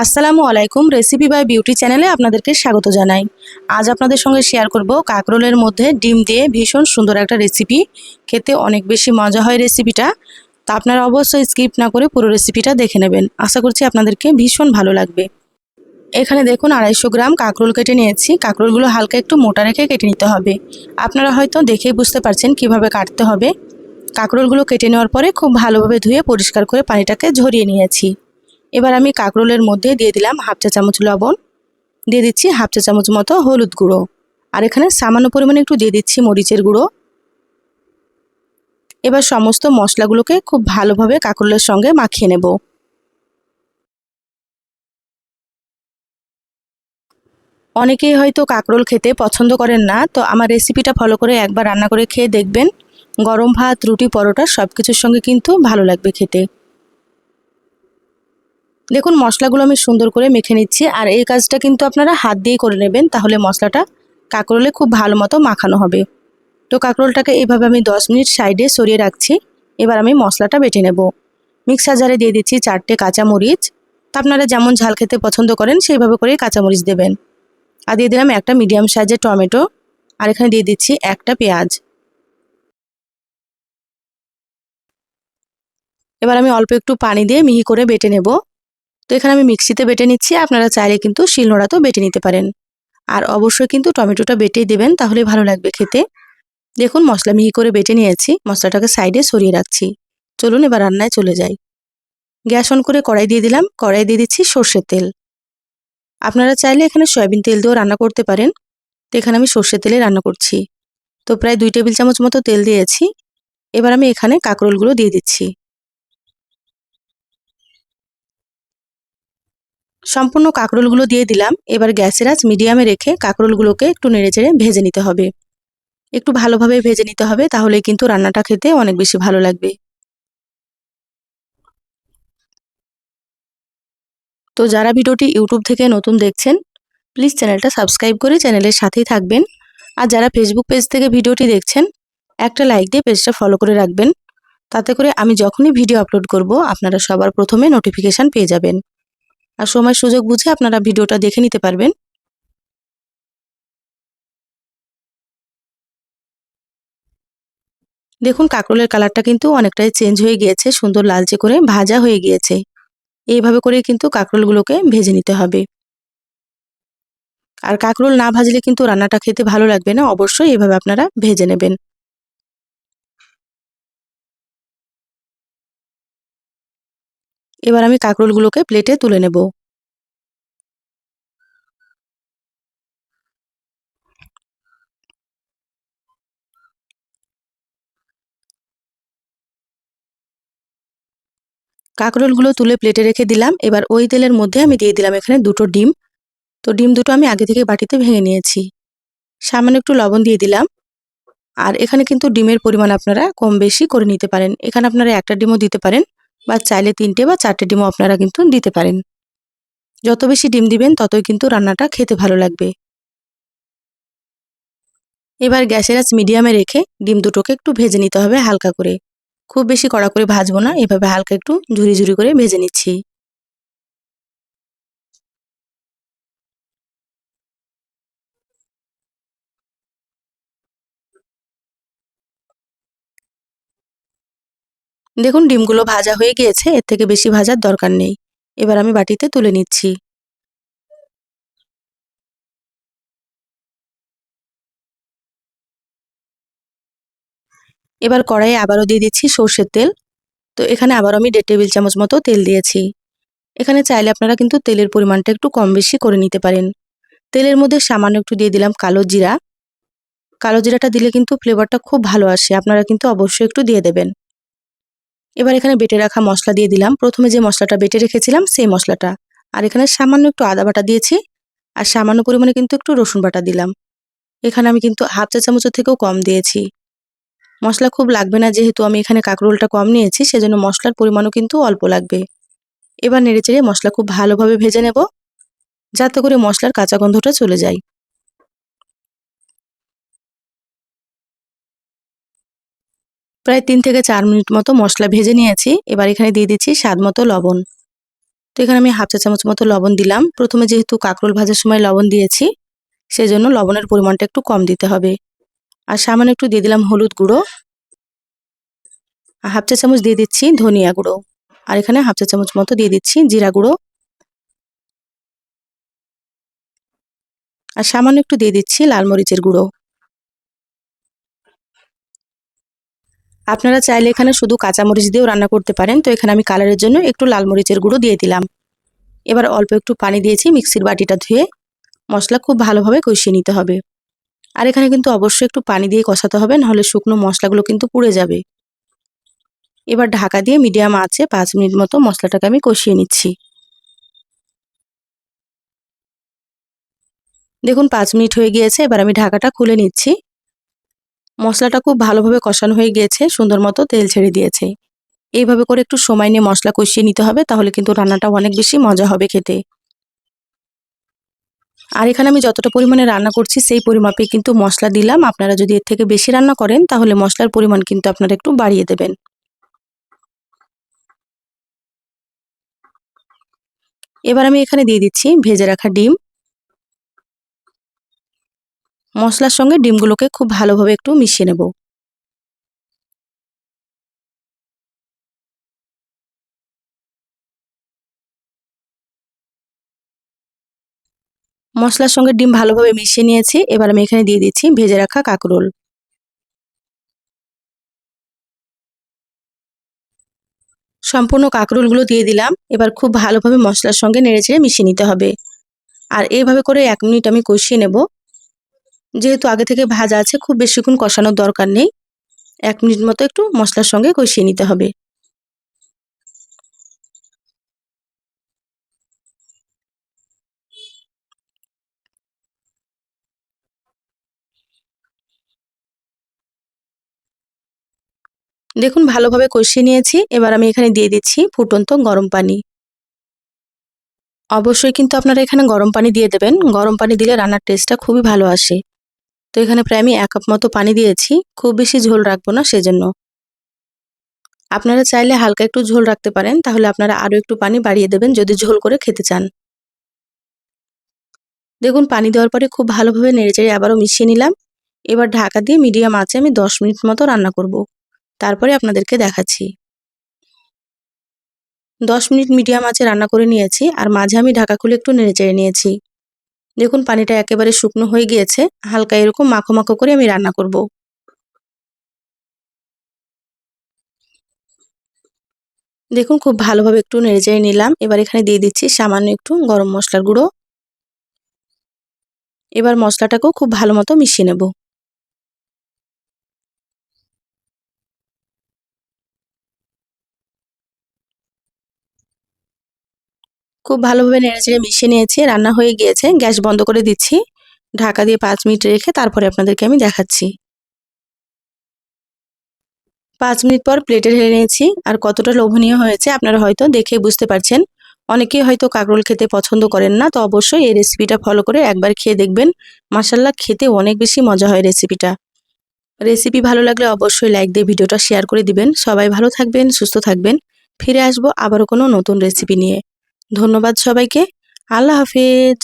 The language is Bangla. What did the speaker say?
আসসালামু আলাইকুম। রেসিপি বাই বিউটি চ্যানেলে আপনাদেরকে স্বাগত জানাই। আজ আপনাদের সঙ্গে শেয়ার করব কাঁকরোলের মধ্যে ডিম দিয়ে ভীষণ সুন্দর একটা রেসিপি। খেতে অনেক বেশি মজা হয় রেসিপিটা। তা আপনারা অবশ্যই স্কিপ না করে পুরো রেসিপিটা দেখে নেবেন। আশা করছি আপনাদেরকে ভীষণ ভালো লাগবে। এখানে দেখুন 250 গ্রাম কাঁকরোল কেটে নিয়েছি। কাঁকরোলগুলো হালকা একটু মোটা রেখে কেটে নিতে হবে। আপনারা হয়তো দেখেই বুঝতে পারছেন কিভাবে কাটতে হবে। কাঁকরোলগুলো কেটে নেওয়ার পরে খুব ভালোভাবে ধুয়ে পরিষ্কার করে পানিটাকে ঝরিয়ে নিয়েছি। এবার আমি কাঁকরোলের মধ্যে দিয়ে দিলাম হাফ চা চামচ লবণ, দিয়ে দিচ্ছি হাফ চা চামচ মতো হলুদ গুঁড়ো, আর এখানে সামান্য পরিমাণে একটু দিয়ে দিচ্ছি মরিচের গুঁড়ো। এবার সমস্ত মশলাগুলোকে খুব ভালোভাবে কাঁকরোলের সঙ্গে মাখিয়ে নেব। অনেকেই হয়তো কাঁকরোল খেতে পছন্দ করেন না, তো আমার রেসিপিটা ফলো করে একবার রান্না করে খেয়ে দেখবেন। গরম ভাত, রুটি, পরোটা সব কিছুর সঙ্গে কিন্তু ভালো লাগবে খেতে। দেখুন মশলাগুলো আমি সুন্দর করে মেখে নিচ্ছি, আর এই কাজটা কিন্তু আপনারা হাত দিয়েই করে নেবেন, তাহলে মশলাটা কাঁকরোলে খুব ভালো মতো মাখানো হবে। তো কাঁকরোলটাকে এইভাবে আমি 10 মিনিট সাইডে সরিয়ে রাখছি। এবার আমি মশলাটা বেটে নেব। মিক্সার জারে দিয়ে দিচ্ছি 4টে কাঁচামরিচ। তা আপনারা যেমন ঝাল খেতে পছন্দ করেন সেইভাবে করেই কাঁচামরিচ দেবেন। আর দিয়ে দিলাম একটা মিডিয়াম সাইজের টমেটো, আর এখানে দিয়ে দিচ্ছি একটা পেঁয়াজ। এবার আমি অল্প একটু পানি দিয়ে মিহি করে বেটে নেব। তো এখানে আমি মিক্সিতে বেটে নিচ্ছি, আপনারা চাইলে কিন্তু শিলনোড়াতেও বেটে নিতে পারেন। আর অবশ্যই কিন্তু টমেটোটা বেটেই দেবেন, তাহলে ভালো লাগবে খেতে। দেখুন মশলা মিহি করে বেটে নিয়েছি, মশলাটাকে সাইডে সরিয়ে রাখছি। চলুন এবার রান্নায় চলে যাই। গ্যাস অন করে কড়াই দিয়ে দিলাম। কড়াই দিয়ে দিচ্ছি সর্ষের তেল। আপনারা চাইলে এখানে সয়াবিন তেল দিয়েও রান্না করতে পারেন। তো এখানে আমি সর্ষের তেলে রান্না করছি। তো প্রায় 2 টেবিল চামচ মতো তেল দিয়েছি। এবার আমি এখানে কাঁকরোলগুলো দিয়ে দিচ্ছি। সম্পূর্ণ কাঁকরোলগুলো দিয়ে দিলাম। এবার গ্যাসের আঁচ মিডিয়ামে রেখে কাঁকরোলগুলোকে একটু নেড়েচেড়ে ভেজে নিতে হবে। একটু ভালোভাবে ভেজে নিতে হবে, তাহলে কিন্তু রান্নাটা খেতে অনেক বেশি ভালো লাগবে। তো যারা ভিডিওটি ইউটিউব থেকে নতুন দেখছেন, প্লিজ চ্যানেলটা সাবস্ক্রাইব করে চ্যানেলের সাথেই থাকবেন। আর যারা ফেসবুক পেজ থেকে ভিডিওটি দেখছেন, একটা লাইক দিয়ে পেজটা ফলো করে রাখবেন। তাতে করে আমি যখনই ভিডিও আপলোড করব, আপনারা সবার প্রথমে নোটিফিকেশান পেয়ে যাবেন। আর সময় সুযোগ বুঝে আপনারা ভিডিওটা দেখে নিতে পারবেন। দেখুন কাঁকরোলের কালারটা কিন্তু অনেকটাই চেঞ্জ হয়ে গিয়েছে, সুন্দর লালচে করে ভাজা হয়ে গিয়েছে। এইভাবে করে কিন্তু কাঁকরোলগুলোকে ভেজে নিতে হবে। আর কাঁকরোল না ভাজলে কিন্তু রান্নাটা খেতে ভালো লাগবে না, অবশ্যই এভাবে আপনারা ভেজে নেবেন। এবার আমি কাঁকরোলগুলোকে প্লেটে তুলে নেব। কাঁকরোলগুলো তুলে প্লেটে রেখে দিলাম। এবার ওই তেলের মধ্যে আমি দিয়ে দিলাম এখানে 2টো ডিম। তো ডিম দুটো আমি আগে থেকে বাটিতে ভেঙে নিয়েছি। সামান্য একটু লবণ দিয়ে দিলাম। আর এখানে কিন্তু ডিমের পরিমাণ আপনারা কম বেশি করে নিতে পারেন। এখানে আপনারা একটা ডিমও দিতে পারেন, বা চাইলে 3টে বা 4টে ডিমও আপনারা কিন্তু দিতে পারেন। যত বেশি ডিম দিবেন ততই কিন্তু রান্নাটা খেতে ভালো লাগবে। এবার গ্যাসের আঁচ মিডিয়ামে রেখে ডিম দুটোকে একটু ভেজে নিতে হবে হালকা করে। খুব বেশি কড়া করে ভাজবো না, এভাবে হালকা একটু ঝুরি ঝুরি করে ভেজে নিচ্ছি। দেখুন ডিমগুলো ভাজা হয়ে গিয়েছে, এর থেকে বেশি ভাজার দরকার নেই। এবার আমি বাটিতে তুলে নিচ্ছি। এবার কড়াইয়ে আবারও দিয়ে দিচ্ছি সর্ষের তেল। তো এখানে আবারও আমি 1.5 টেবিল চামচ মতো তেল দিয়েছি। এখানে চাইলে আপনারা কিন্তু তেলের পরিমাণটা একটু কম বেশি করে নিতে পারেন। তেলের মধ্যে সামান্য একটু দিয়ে দিলাম কালো জিরা। কালো জিরাটা দিলে কিন্তু ফ্লেভারটা খুব ভালো আসে, আপনারা কিন্তু অবশ্যই একটু দিয়ে দেবেন। এবার এখানে বেটে রাখা মশলা দিয়ে দিলাম। প্রথমে যে মশলাটা বেটে রেখেছিলাম সেই মশলাটা। আর এখানে সামান্য একটু আদা বাটা দিয়েছি। আর সামান্য পরিমাণে কিন্তু একটু রসুন বাটা দিলাম। এখানে আমি কিন্তু হাফ চা চামচের থেকেও কম দিয়েছি। মশলা খুব লাগবে না, যেহেতু আমি এখানে কাঁকরোলটা কম নিয়েছি, সেজন্য মশলার পরিমাণও কিন্তু অল্প লাগবে। এবার নেড়েচেড়ে মশলা খুব ভালোভাবে ভেজে নেব, যাতে করে মশলার কাঁচা গন্ধটা চলে যায়। প্রায় 3 থেকে 4 মিনিট মতো মশলা ভেজে নিয়েছি। এবার এখানে দিয়ে দিচ্ছি স্বাদ মতো লবণ। তো এখানে আমি হাফ চা চামচ মতো লবণ দিলাম। প্রথমে যেহেতু কাঁকরোল ভাজার সময় লবণ দিয়েছি, সেজন্য লবণের পরিমাণটা একটু কম দিতে হবে। আর সামান্য একটু দিয়ে দিলাম হলুদ গুঁড়ো, হাফ চা চামচ দিয়ে দিচ্ছি ধনিয়া গুঁড়ো, আর এখানে হাফ চা চামচ মতো দিয়ে দিচ্ছি জিরা গুঁড়ো, আর সামান্য একটু দিয়ে দিচ্ছি লাল মরিচের গুঁড়ো। আপনারা চাইলে এখানে শুধু কাঁচামরিচ দিয়েও রান্না করতে পারেন। তো এখানে আমি কালারের জন্য একটু লাল মরিচের গুঁড়ো দিয়ে দিলাম। এবার অল্প একটু পানি দিয়েছি মিক্সির বাটিটা ধুয়ে। মশলা খুব ভালোভাবে কষিয়ে নিতে হবে। আর এখানে কিন্তু অবশ্যই একটু পানি দিয়ে কষাতে হবে, নাহলে শুকনো মশলাগুলো কিন্তু পুড়ে যাবে। এবার ঢাকা দিয়ে মিডিয়াম আঁচে 5 মিনিট মতো মশলাটাকে আমি কষিয়ে নিচ্ছি। দেখুন 5 মিনিট হয়ে গিয়েছে, এবার আমি ঢাকাটা খুলে নিচ্ছি। মশলাটা খুব ভালোভাবে কষানো হয়ে গিয়েছে, সুন্দর মতো তেল ছেড়ে দিয়েছে। এইভাবে করে একটু সময় নিয়ে মশলা কষিয়ে নিতে হবে, তাহলে কিন্তু রান্নাটা অনেক বেশি মজা হবে খেতে। আর এখানে আমি যতটা পরিমাণে রান্না করছি সেই পরিমাপে কিন্তু মশলা দিলাম। আপনারা যদি এর থেকে বেশি রান্না করেন তাহলে মশলার পরিমাণ কিন্তু আপনারা একটু বাড়িয়ে দেবেন। এবার আমি এখানে দিয়ে দিচ্ছি ভেজে রাখা ডিম। মশলার সঙ্গে ডিমগুলোকে খুব ভালোভাবে একটু মিশিয়ে নেব। মশলার সঙ্গে ডিম ভালোভাবে মিশিয়ে নিয়েছি। এবার আমি এখানে দিয়ে দিচ্ছি ভেজে রাখা কাঁকরোল। সম্পূর্ণ কাঁকরোলগুলো দিয়ে দিলাম। এবার খুব ভালোভাবে মশলার সঙ্গে নেড়েচেড়ে মিশিয়ে নিতে হবে। আর এইভাবে করে 1 মিনিট আমি কষিয়ে নেব। যেহেতু আগে থেকে ভাজা আছে, খুব বেশিক্ষণ কষানোর দরকার নেই। 1 মিনিট মতো একটু মশলার সঙ্গে কষিয়ে নিতে হবে। দেখুন ভালোভাবে কষিয়ে নিয়েছি। এবার আমি এখানে দিয়ে দিচ্ছি ফুটন্ত গরম পানি। অবশ্যই কিন্তু আপনারা এখানে গরম পানি দিয়ে দেবেন। গরম পানি দিলে রান্নার টেস্টটা খুবই ভালো আসে। তো এখানে প্রায় আমি 1 কাপ মতো পানি দিয়েছি। খুব বেশি ঝোল রাখবো না সেজন্য। আপনারা চাইলে হালকা একটু ঝোল রাখতে পারেন, তাহলে আপনারা আরও একটু পানি বাড়িয়ে দেবেন যদি ঝোল করে খেতে চান। দেখুন পানি দেওয়ার পরে খুব ভালোভাবে নেড়েচেড়ে আবারও মিশিয়ে নিলাম। এবার ঢাকা দিয়ে মিডিয়াম আঁচে আমি 10 মিনিট মতো রান্না করব। তারপরে আপনাদেরকে দেখাচ্ছি। 10 মিনিট মিডিয়াম আঁচে রান্না করে নিয়েছি, আর মাঝে আমি ঢাকা খুলে একটু নেড়েচেড়ে নিয়েছি। দেখুন পানিটা একেবারে শুকনো হয়ে গিয়েছে। হালকা এরকম মাখো মাখো করে আমি রান্না করব। দেখুন খুব ভালোভাবে একটু নেড়েচেড়ে নিলাম। এবার এখানে দিয়ে দিচ্ছি সামান্য একটু গরম মশলার গুঁড়ো। এবার মশলাটাকেও খুব ভালো মতো মিশিয়ে নেব। খুব ভালোভাবে নেড়েচেড়ে মিশিয়ে নিয়েছি। রান্না হয়ে গিয়েছে। গ্যাস বন্ধ করে দিচ্ছি। ঢাকা দিয়ে 5 মিনিট রেখে তারপরে আপনাদেরকে আমি দেখাচ্ছি। 5 মিনিট পর প্লেটে ঢেলে নিয়েছি। আর কতটা লোভনীয় হয়েছে আপনারা হয়তো দেখেই বুঝতে পারছেন। অনেকেই হয়তো কাঁকরোল খেতে পছন্দ করেন না, তো অবশ্যই এই রেসিপিটা ফলো করে একবার খেয়ে দেখবেন। মাশাআল্লাহ খেতে অনেক বেশি মজা হয় রেসিপিটা। রেসিপি ভালো লাগলে অবশ্যই লাইক দিয়ে ভিডিওটা শেয়ার করে দিবেন। সবাই ভালো থাকবেন, সুস্থ থাকবেন। ফিরে আসবো আবারও কোনো নতুন রেসিপি নিয়ে। ধন্যবাদ সবাইকে। আল্লাহ হাফেজ।